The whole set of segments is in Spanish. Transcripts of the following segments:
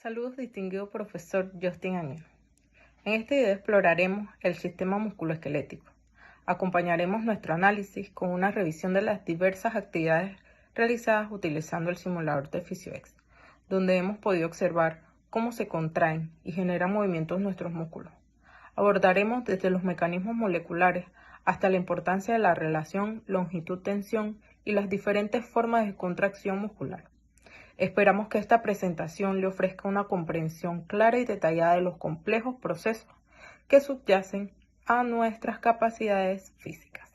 Saludos, distinguido profesor Justin Año. En este video exploraremos el sistema musculoesquelético. Acompañaremos nuestro análisis con una revisión de las diversas actividades realizadas utilizando el simulador de PhysioX, donde hemos podido observar cómo se contraen y generan movimientos nuestros músculos. Abordaremos desde los mecanismos moleculares hasta la importancia de la relación longitud-tensión y las diferentes formas de contracción muscular. Esperamos que esta presentación le ofrezca una comprensión clara y detallada de los complejos procesos que subyacen a nuestras capacidades físicas.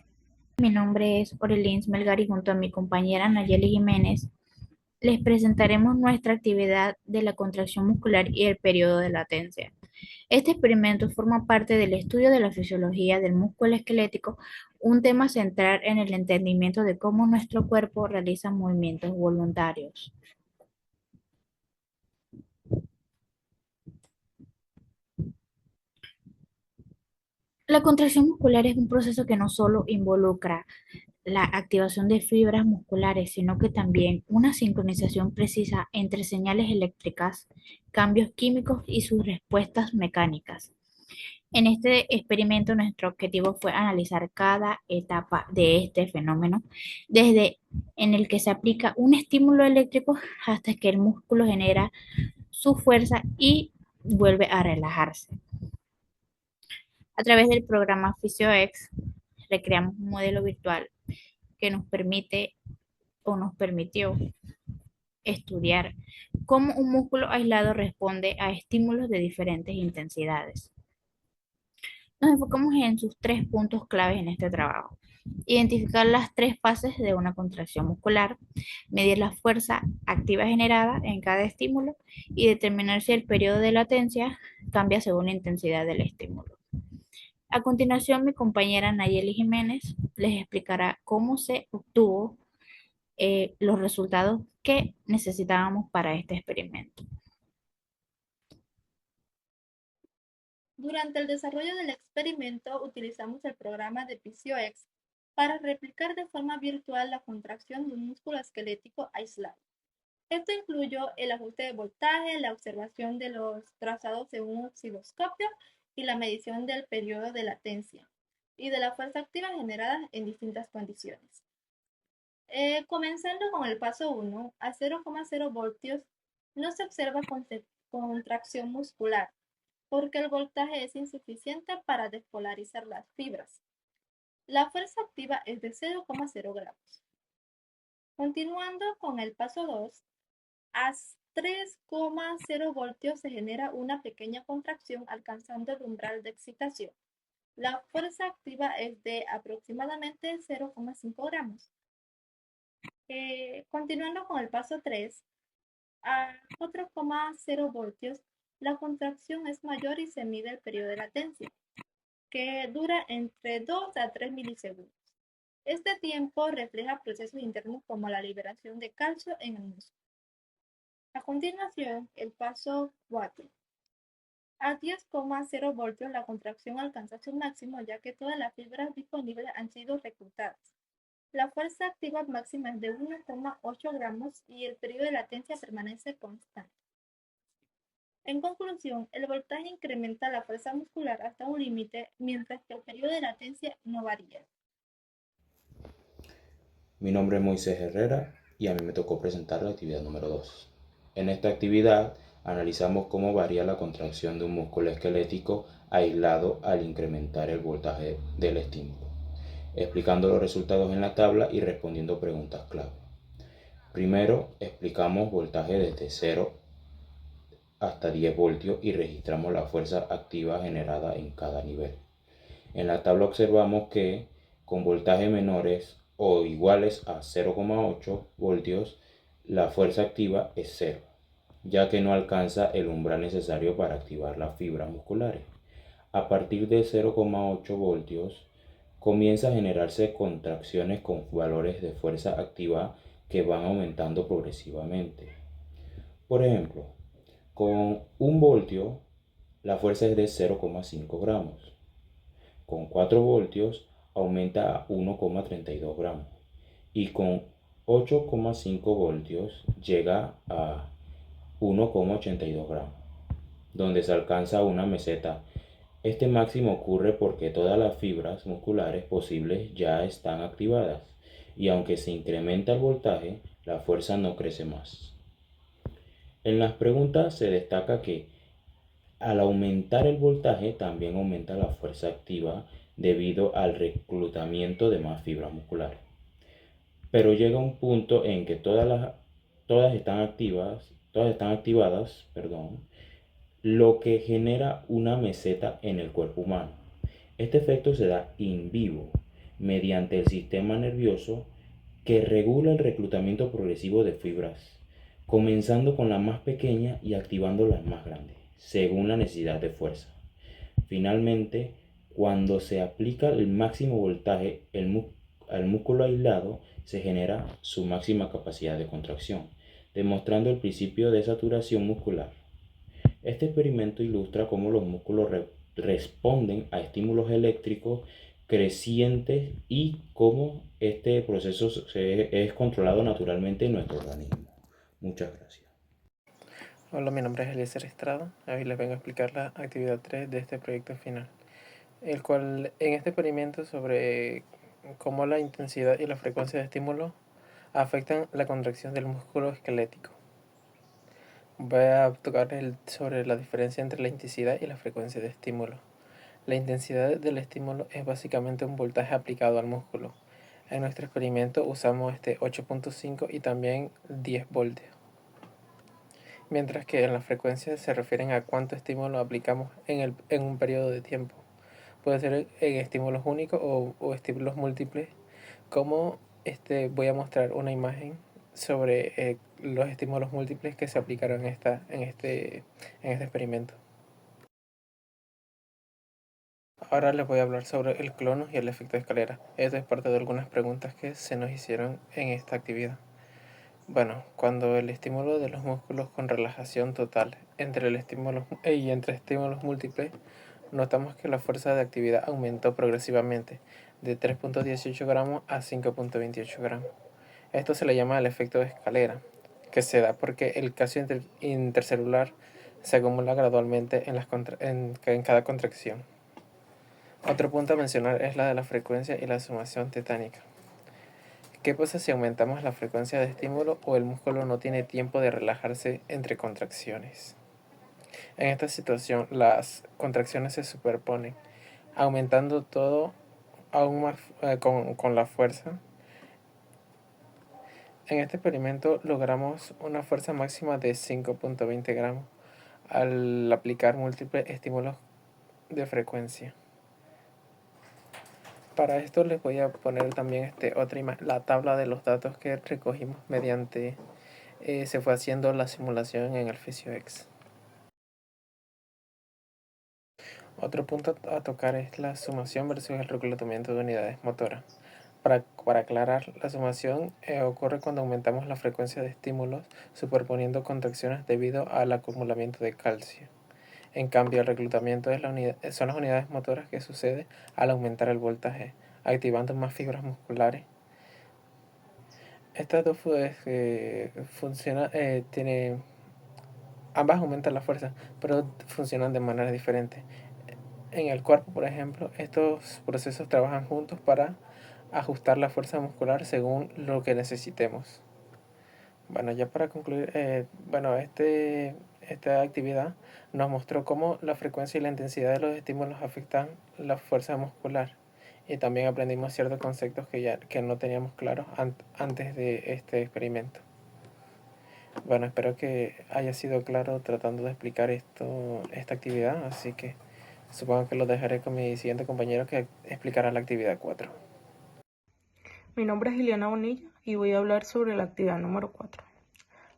Mi nombre es Orelins Melgar y junto a mi compañera Nayeli Jiménez les presentaremos nuestra actividad de la contracción muscular y el periodo de latencia. Este experimento forma parte del estudio de la fisiología del músculo esquelético, un tema central en el entendimiento de cómo nuestro cuerpo realiza movimientos voluntarios. La contracción muscular es un proceso que no solo involucra la activación de fibras musculares, sino que también una sincronización precisa entre señales eléctricas, cambios químicos y sus respuestas mecánicas. En este experimento, nuestro objetivo fue analizar cada etapa de este fenómeno, desde en el que se aplica un estímulo eléctrico hasta que el músculo genera su fuerza y vuelve a relajarse. A través del programa PhysioX, recreamos un modelo virtual que nos permite o nos permitió estudiar cómo un músculo aislado responde a estímulos de diferentes intensidades. Nos enfocamos en sus tres puntos claves en este trabajo. Identificar las tres fases de una contracción muscular, medir la fuerza activa generada en cada estímulo y determinar si el periodo de latencia cambia según la intensidad del estímulo. A continuación, mi compañera Nayeli Jiménez les explicará cómo se obtuvo los resultados que necesitábamos para este experimento. Durante el desarrollo del experimento utilizamos el programa de PhysioX para replicar de forma virtual la contracción de un músculo esquelético aislado. Esto incluyó el ajuste de voltaje, la observación de los trazados en un osciloscopio y la medición del periodo de latencia y de la fuerza activa generada en distintas condiciones. Comenzando con el paso 1, a 0,0 voltios no se observa contracción muscular, porque el voltaje es insuficiente para despolarizar las fibras. La fuerza activa es de 0,0 gramos. Continuando con el paso 2, a 3,0 voltios se genera una pequeña contracción alcanzando el umbral de excitación. La fuerza activa es de aproximadamente 0,5 gramos. Continuando con el paso 3, a 4,0 voltios, la contracción es mayor y se mide el periodo de latencia, que dura entre 2 a 3 milisegundos. Este tiempo refleja procesos internos como la liberación de calcio en el músculo. A continuación, el paso 4. A 10,0 voltios la contracción alcanza su máximo ya que todas las fibras disponibles han sido reclutadas. La fuerza activa máxima es de 1,8 gramos y el periodo de latencia permanece constante. En conclusión, el voltaje incrementa la fuerza muscular hasta un límite, mientras que el periodo de latencia no varía. Mi nombre es Moisés Herrera y a mí me tocó presentar la actividad número 2. En esta actividad analizamos cómo varía la contracción de un músculo esquelético aislado al incrementar el voltaje del estímulo, explicando los resultados en la tabla y respondiendo preguntas clave. Primero, explicamos voltaje desde 0 hasta 10 voltios y registramos la fuerza activa generada en cada nivel. En la tabla observamos que con voltajes menores o iguales a 0,8 voltios, la fuerza activa es 0, ya que no alcanza el umbral necesario para activar las fibras musculares. A partir de 0,8 voltios, comienza a generarse contracciones con valores de fuerza activa que van aumentando progresivamente. Por ejemplo, con 1 voltio, la fuerza es de 0,5 gramos. Con 4 voltios aumenta a 1,32 gramos y con 8,5 voltios llega a 1,82 gramos, donde se alcanza una meseta. Este máximo ocurre porque todas las fibras musculares posibles ya están activadas y aunque se incrementa el voltaje, la fuerza no crece más. En las preguntas se destaca que al aumentar el voltaje también aumenta la fuerza activa debido al reclutamiento de más fibras musculares. Pero llega un punto en que todas están activadas, lo que genera una meseta en el cuerpo humano. Este efecto se da in vivo mediante el sistema nervioso que regula el reclutamiento progresivo de fibras, comenzando con la más pequeña y activando las más grandes, según la necesidad de fuerza. Finalmente, cuando se aplica el máximo voltaje al músculo aislado, se genera su máxima capacidad de contracción, demostrando el principio de saturación muscular. Este experimento ilustra cómo los músculos responden a estímulos eléctricos crecientes y cómo este proceso es controlado naturalmente en nuestro organismo. Muchas gracias. Hola, mi nombre es Eliezer Estrada. Hoy les vengo a explicar la actividad 3 de este proyecto final, el cual en este experimento sobre cómo la intensidad y la frecuencia de estímulo afectan la contracción del músculo esquelético. Voy a tocar sobre la diferencia entre la intensidad y la frecuencia de estímulo. La intensidad del estímulo es básicamente un voltaje aplicado al músculo. En nuestro experimento usamos 8.5 y también 10 voltios. Mientras que en la frecuencia se refieren a cuánto estímulo aplicamos en un periodo de tiempo. Puede ser en estímulos únicos o estímulos múltiples, como voy a mostrar una imagen sobre los estímulos múltiples que se aplicaron en este experimento. Ahora les voy a hablar sobre el clonus y el efecto de escalera. Esto es parte de algunas preguntas que se nos hicieron en esta actividad. Bueno, cuando el estímulo de los músculos con relajación total entre estímulos múltiples, notamos que la fuerza de actividad aumentó progresivamente de 3.18 gramos a 5.28 gramos. Esto se le llama el efecto de escalera, que se da porque el calcio intercelular se acumula gradualmente en cada contracción. Otro punto a mencionar es la de la frecuencia y la sumación tetánica. ¿Qué pasa si aumentamos la frecuencia de estímulo o el músculo no tiene tiempo de relajarse entre contracciones? En esta situación, las contracciones se superponen, aumentando todo aún más con la fuerza. En este experimento logramos una fuerza máxima de 5.20 gramos al aplicar múltiples estímulos de frecuencia. Para esto les voy a poner también otra imagen, la tabla de los datos que recogimos mediante se fue haciendo la simulación en el PhysioX. Otro punto a tocar es la sumación versus el reclutamiento de unidades motoras. Para aclarar, la sumación ocurre cuando aumentamos la frecuencia de estímulos superponiendo contracciones debido al acumulamiento de calcio. En cambio, el reclutamiento son las unidades motoras que sucede al aumentar el voltaje, activando más fibras musculares. Estas dos ambas aumentan la fuerza, pero funcionan de manera diferente. En el cuerpo, por ejemplo, estos procesos trabajan juntos para ajustar la fuerza muscular según lo que necesitemos. Bueno, ya para concluir, esta actividad nos mostró cómo la frecuencia y la intensidad de los estímulos afectan la fuerza muscular. Y también aprendimos ciertos conceptos que no teníamos claros antes de este experimento. Bueno, espero que haya sido claro tratando de explicar esta actividad, así que supongo que lo dejaré con mi siguiente compañero que explicará la actividad 4. Mi nombre es Ileana Bonilla y voy a hablar sobre la actividad número 4.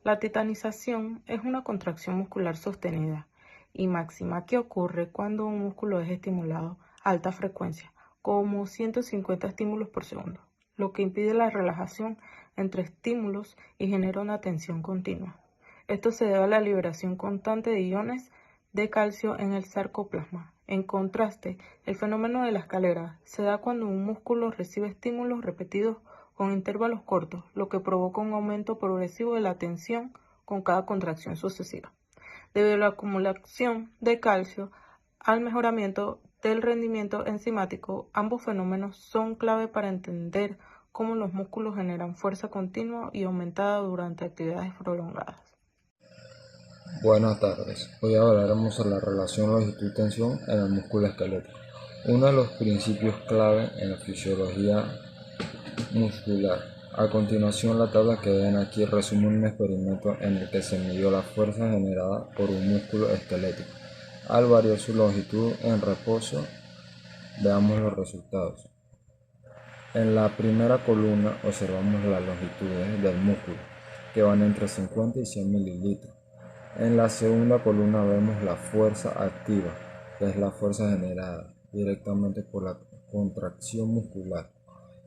La tetanización es una contracción muscular sostenida y máxima que ocurre cuando un músculo es estimulado a alta frecuencia, como 150 estímulos por segundo, lo que impide la relajación entre estímulos y genera una tensión continua. Esto se debe a la liberación constante de iones de calcio en el sarcoplasma. En contraste, el fenómeno de la escalera se da cuando un músculo recibe estímulos repetidos con intervalos cortos, lo que provoca un aumento progresivo de la tensión con cada contracción sucesiva, debido a la acumulación de calcio al mejoramiento del rendimiento enzimático. Ambos fenómenos son clave para entender cómo los músculos generan fuerza continua y aumentada durante actividades prolongadas. Buenas tardes. Hoy hablaremos sobre la relación longitud-tensión en el músculo esquelético, uno de los principios clave en la fisiología muscular. A continuación, la tabla que ven aquí resume un experimento en el que se midió la fuerza generada por un músculo esquelético. Al variar su longitud en reposo, veamos los resultados. En la primera columna observamos las longitudes del músculo, que van entre 50 y 100 mililitros. En la segunda columna vemos la fuerza activa, que es la fuerza generada directamente por la contracción muscular.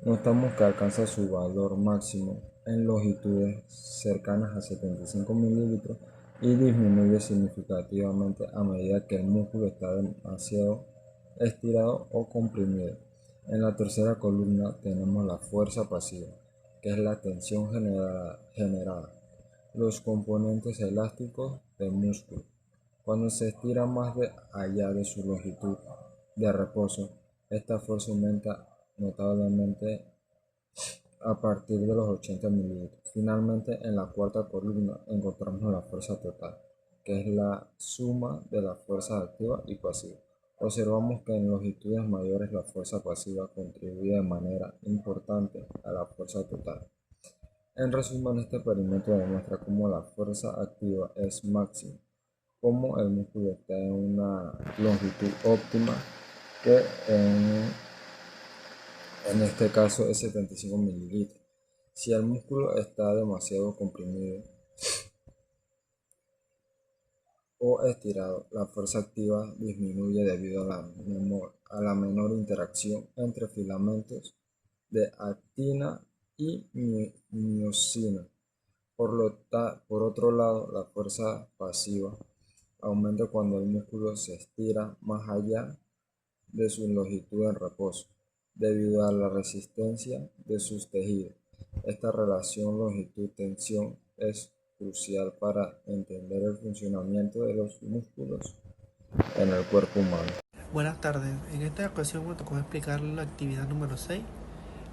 Notamos que alcanza su valor máximo en longitudes cercanas a 75 mililitros y disminuye significativamente a medida que el músculo está demasiado estirado o comprimido. En la tercera columna tenemos la fuerza pasiva, que es la tensión generada, los componentes elásticos del músculo. Cuando se estira más allá de su longitud de reposo, esta fuerza aumenta notablemente a partir de los 80 mililitros. Finalmente, en la cuarta columna encontramos la fuerza total, que es la suma de las fuerzas activa y pasiva. Observamos que en longitudes mayores la fuerza pasiva contribuye de manera importante a la fuerza total. En resumen, este experimento demuestra cómo la fuerza activa es máxima, cómo el músculo está en una longitud óptima, que en este caso es 75 mililitros. Si el músculo está demasiado comprimido o estirado, la fuerza activa disminuye debido a la menor interacción entre filamentos de actina y miosina. Por otro lado, la fuerza pasiva aumenta cuando el músculo se estira más allá de su longitud en reposo, debido a la resistencia de sus tejidos. Esta relación longitud-tensión es crucial para entender el funcionamiento de los músculos en el cuerpo humano. Buenas tardes. En esta ocasión me tocó explicar la actividad número 6,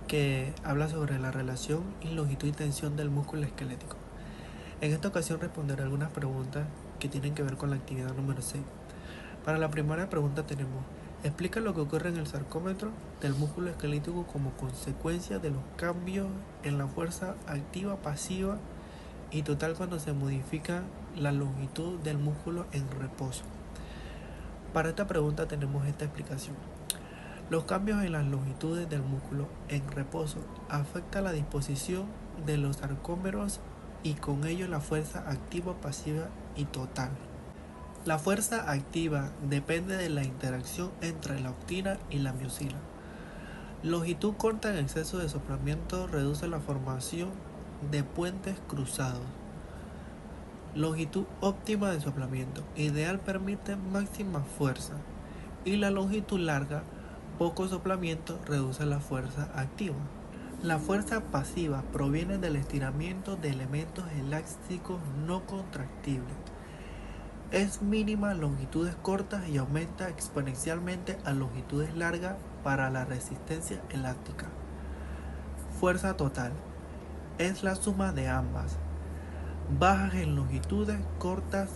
que habla sobre la relación y longitud y tensión del músculo esquelético. En esta ocasión responderé algunas preguntas que tienen que ver con la actividad número 6. Para la primera pregunta tenemos: explica lo que ocurre en el sarcómetro del músculo esquelético como consecuencia de los cambios en la fuerza activa, pasiva y total cuando se modifica la longitud del músculo en reposo. Para esta pregunta tenemos esta explicación. Los cambios en las longitudes del músculo en reposo afectan la disposición de los sarcómeros y con ello la fuerza activa, pasiva y total. La fuerza activa depende de la interacción entre la actina y la miosina. Longitud corta en exceso de soplamiento reduce la formación de puentes cruzados. Longitud óptima de soplamiento ideal permite máxima fuerza, y la longitud larga, poco soplamiento, reduce la fuerza activa. La fuerza pasiva proviene del estiramiento de elementos elásticos no contractibles. Es mínima a longitudes cortas y aumenta exponencialmente a longitudes largas para la resistencia elástica. Fuerza total es la suma de ambas, bajas en longitudes cortas,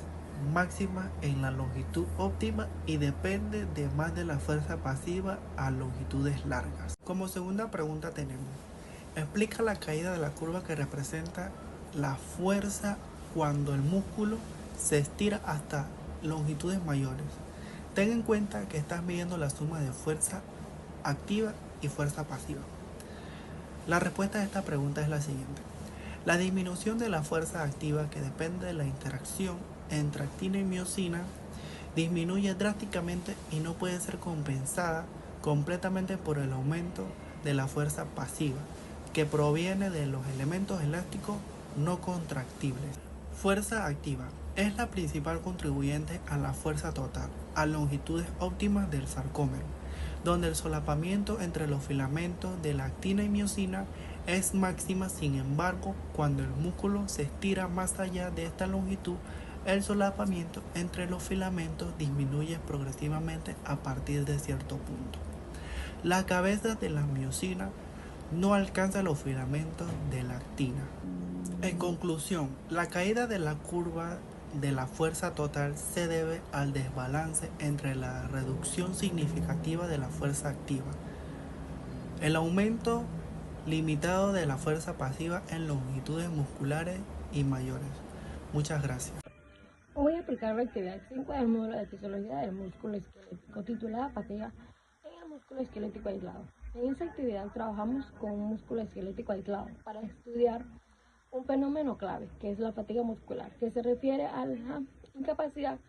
máximas en la longitud óptima, y depende de más de la fuerza pasiva a longitudes largas. Como segunda pregunta tenemos: explica la caída de la curva que representa la fuerza cuando el músculo se estira hasta longitudes mayores. Ten en cuenta que estás midiendo la suma de fuerza activa y fuerza pasiva. La respuesta a esta pregunta es la siguiente: la disminución de la fuerza activa, que depende de la interacción entre actina y miosina, disminuye drásticamente y no puede ser compensada completamente por el aumento de la fuerza pasiva, que proviene de los elementos elásticos no contractibles. Fuerza activa es la principal contribuyente a la fuerza total a longitudes óptimas del sarcómero. donde el solapamiento entre los filamentos de la actina y miosina es máxima. Sin embargo, cuando el músculo se estira más allá de esta longitud, el solapamiento entre los filamentos disminuye progresivamente a partir de cierto punto. La cabeza de la miosina no alcanza los filamentos de la actina. En conclusión, la caída de la curva de la fuerza total se debe al desbalance entre la reducción significativa de la fuerza activa, el aumento limitado de la fuerza pasiva en longitudes musculares y mayores. Muchas gracias. Voy a aplicar la actividad 5 del módulo de fisiología del músculo esquelético titulada fatiga en el músculo esquelético aislado. En esta actividad trabajamos con un músculo esquelético aislado para estudiar un fenómeno clave, que es la fatiga muscular, que se refiere a la incapacidad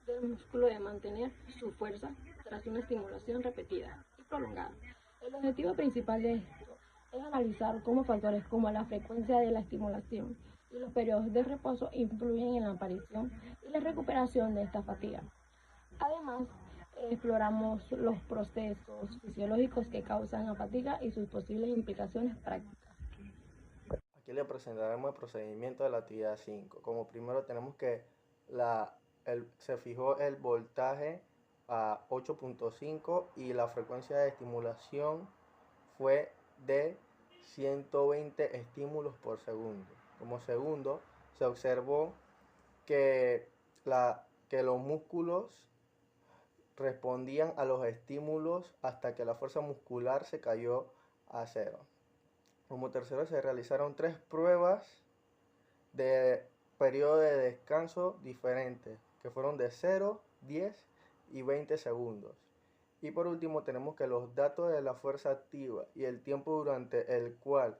del músculo de mantener su fuerza tras una estimulación repetida y prolongada. El objetivo principal de esto es analizar cómo factores como la frecuencia de la estimulación y los periodos de reposo influyen en la aparición y la recuperación de esta fatiga. Además, exploramos los procesos fisiológicos que causan la fatiga y sus posibles implicaciones prácticas. Aquí le presentaremos el procedimiento de la actividad 5. Como primero tenemos que se fijó el voltaje a 8.5 y la frecuencia de estimulación fue de 120 estímulos por segundo. Como segundo, se observó que los músculos respondían a los estímulos hasta que la fuerza muscular se cayó a cero. Como tercero, se realizaron 3 pruebas de periodo de descanso diferentes, que fueron de 0, 10 y 20 segundos. Y por último, tenemos que los datos de la fuerza activa y el tiempo durante el cual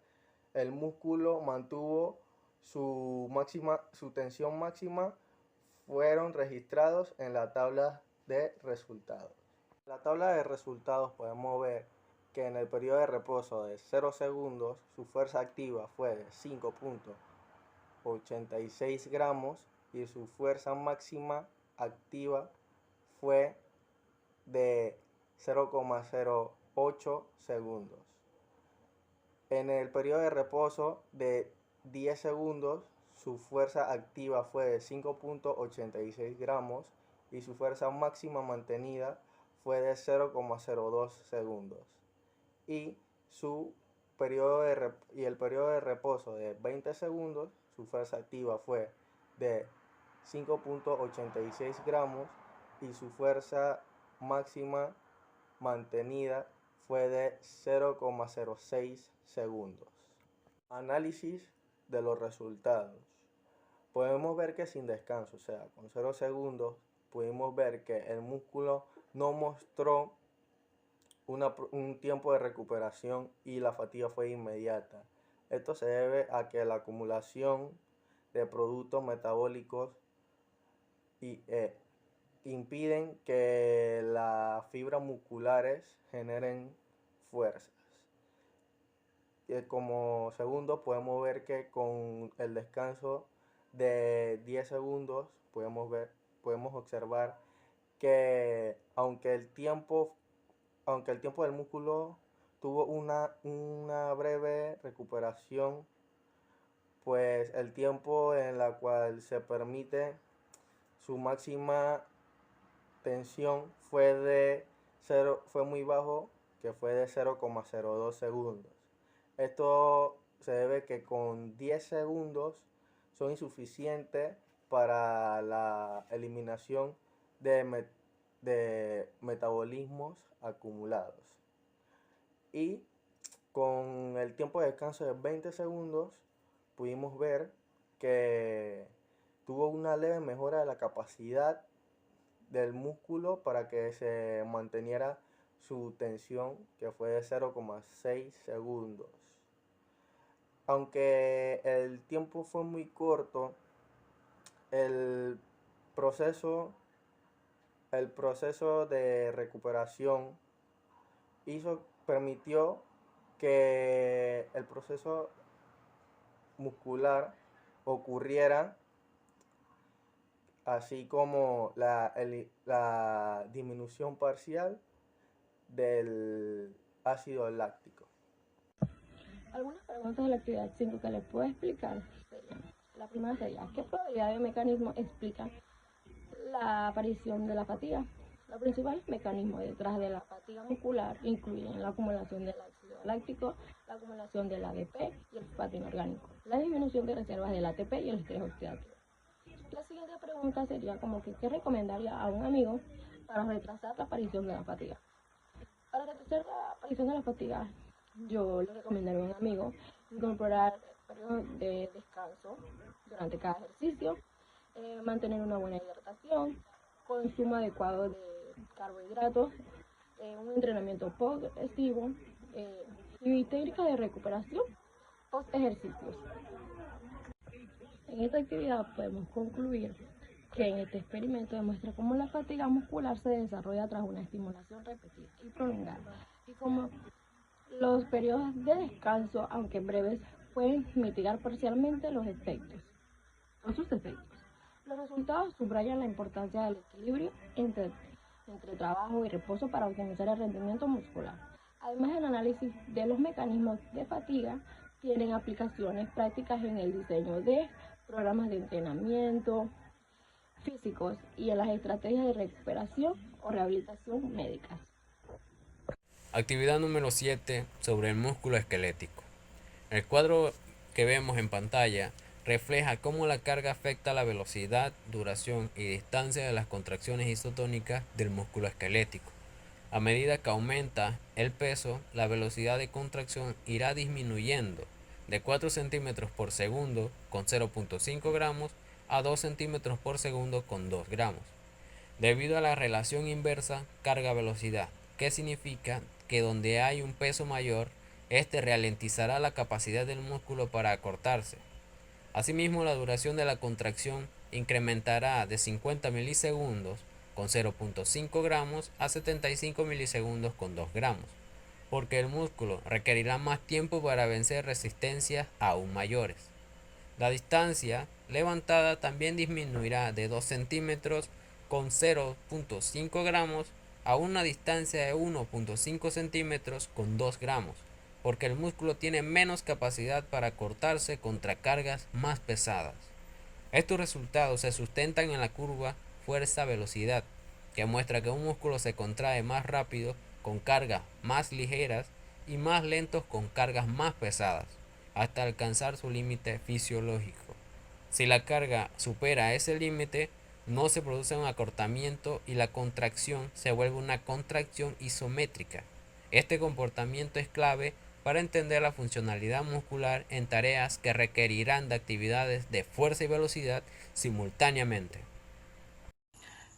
el músculo mantuvo su tensión máxima fueron registrados en la tabla de resultados. En la tabla de resultados podemos ver que en el periodo de reposo de 0 segundos su fuerza activa fue de 5.86 gramos y su fuerza máxima activa fue de 0,08 segundos. En el periodo de reposo de 10 segundos su fuerza activa fue de 5.86 gramos y su fuerza máxima mantenida fue de 0,02 segundos. Y el periodo de reposo de 20 segundos, su fuerza activa fue de 5.86 gramos y su fuerza máxima mantenida fue de 0,06 segundos. Análisis de los resultados. Podemos ver que sin descanso, o sea, con 0 segundos, pudimos ver que el músculo no mostró un tiempo de recuperación y la fatiga fue inmediata. Esto se debe a que la acumulación de productos metabólicos impiden que las fibras musculares generen fuerzas. Como segundo, podemos ver que con el descanso de 10 segundos podemos observar que aunque el tiempo del músculo tuvo una breve recuperación, pues el tiempo en la cual se permite su máxima tensión fue muy bajo, que fue de 0,02 segundos. Esto se debe que con 10 segundos son insuficientes para la eliminación de metabolismos acumulados. Y con el tiempo de descanso de 20 segundos pudimos ver que tuvo una leve mejora de la capacidad del músculo para que se manteniera su tensión, que fue de 0,6 segundos. Aunque el tiempo fue muy corto, el proceso de recuperación permitió que el proceso muscular ocurriera, así como la disminución parcial del ácido láctico. Algunas preguntas de la actividad 5 que les puedo explicar serían: la primera sería, ¿qué probabilidad de mecanismos explican la aparición de la fatiga? Los principales mecanismos detrás de la fatiga muscular incluyen la acumulación del ácido láctico, la acumulación del ADP y el fosfato inorgánico, la disminución de reservas del ATP y el estrés oxidativo. La siguiente pregunta sería como que, ¿qué recomendaría a un amigo para retrasar la aparición de la fatiga? Para retrasar la aparición de la fatiga, yo le recomendaría a un amigo incorporar periodos de descanso durante cada ejercicio, mantener una buena hidratación, consumo adecuado de carbohidratos, un entrenamiento post-estivo y técnicas de recuperación post-ejercicios. En esta actividad podemos concluir que en este experimento demuestra cómo la fatiga muscular se desarrolla tras una estimulación repetida y prolongada, y cómo los periodos de descanso, aunque breves, pueden mitigar parcialmente sus efectos. Los resultados subrayan la importancia del equilibrio entre trabajo y reposo para optimizar el rendimiento muscular. Además, el análisis de los mecanismos de fatiga tienen aplicaciones prácticas en el diseño de programas de entrenamiento físicos y en las estrategias de recuperación o rehabilitación médicas. Actividad número 7 sobre el músculo esquelético. El cuadro que vemos en pantalla refleja cómo la carga afecta la velocidad, duración y distancia de las contracciones isotónicas del músculo esquelético. A medida que aumenta el peso, la velocidad de contracción irá disminuyendo de 4 centímetros por segundo con 0.5 gramos a 2 centímetros por segundo con 2 gramos, debido a la relación inversa carga-velocidad, que significa que donde hay un peso mayor, este ralentizará la capacidad del músculo para acortarse. Asimismo, la duración de la contracción incrementará de 50 milisegundos con 0.5 gramos a 75 milisegundos con 2 gramos, porque el músculo requerirá más tiempo para vencer resistencias aún mayores. La distancia levantada también disminuirá de 2 centímetros con 0.5 gramos a una distancia de 1.5 centímetros con 2 gramos, porque el músculo tiene menos capacidad para cortarse contra cargas más pesadas. Estos resultados se sustentan en la curva fuerza-velocidad, que muestra que un músculo se contrae más rápido con cargas más ligeras y más lentos con cargas más pesadas, hasta alcanzar su límite fisiológico. Si la carga supera ese límite, no se produce un acortamiento y la contracción se vuelve una contracción isométrica. Este comportamiento es clave para entender la funcionalidad muscular en tareas que requerirán de actividades de fuerza y velocidad simultáneamente.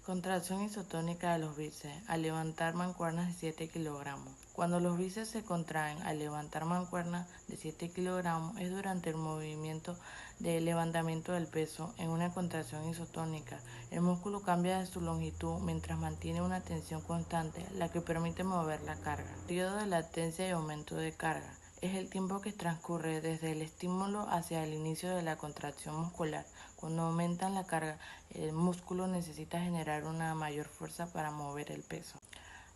Contracción isotónica de los bíceps al levantar mancuernas de 7 kilogramos. Cuando los bíceps se contraen al levantar mancuernas de 7 kilogramos es durante el movimiento de levantamiento del peso en una contracción isotónica. El músculo cambia de su longitud mientras mantiene una tensión constante, la que permite mover la carga. El periodo de latencia y aumento de carga es el tiempo que transcurre desde el estímulo hacia el inicio de la contracción muscular. Cuando aumentan la carga, el músculo necesita generar una mayor fuerza para mover el peso.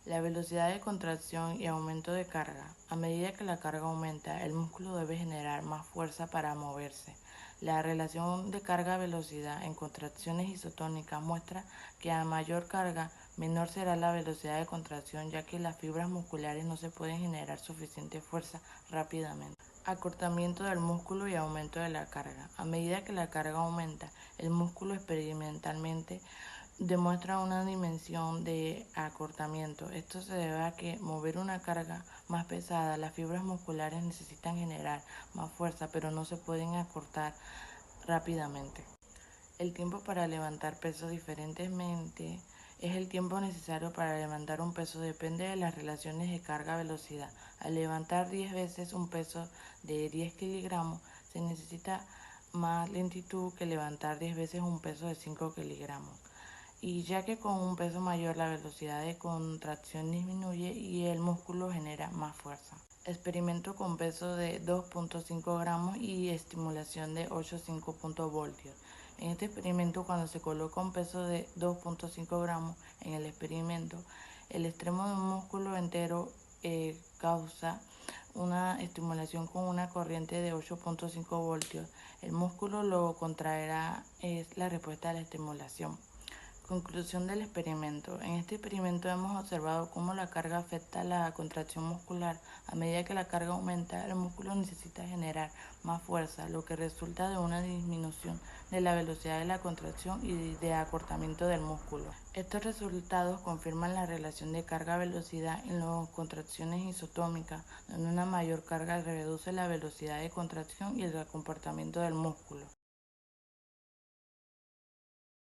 La velocidad de contracción y aumento de carga. A medida que la carga aumenta, el músculo debe generar más fuerza para moverse. La relación de carga-velocidad en contracciones isotónicas muestra que a mayor carga, menor será la velocidad de contracción, ya que las fibras musculares no se pueden generar suficiente fuerza rápidamente. Acortamiento del músculo y aumento de la carga. A medida que la carga aumenta, el músculo experimentalmente demuestra una dimensión de acortamiento. Esto se debe a que mover una carga más pesada, las fibras musculares necesitan generar más fuerza, pero no se pueden acortar rápidamente. El tiempo para levantar peso diferentemente es el tiempo necesario para levantar un peso depende de las relaciones de carga-velocidad. Al levantar 10 veces un peso de 10 kilogramos, se necesita más lentitud que levantar 10 veces un peso de 5 kilogramos. Y ya que con un peso mayor la velocidad de contracción disminuye y el músculo genera más fuerza. Experimento con peso de 2.5 gramos y estimulación de 8,5 voltios. En este experimento, cuando se coloca un peso de 2.5 gramos en el experimento, El extremo de un músculo entero causa una estimulación con una corriente de 8.5 voltios. El músculo lo contraerá, es la respuesta a la estimulación. Conclusión del experimento. En este experimento hemos observado cómo la carga afecta la contracción muscular. A medida que la carga aumenta, el músculo necesita generar más fuerza, lo que resulta de una disminución de la velocidad de la contracción y de acortamiento del músculo. Estos resultados confirman la relación de carga-velocidad en las contracciones isotómicas, donde una mayor carga reduce la velocidad de contracción y el comportamiento del músculo.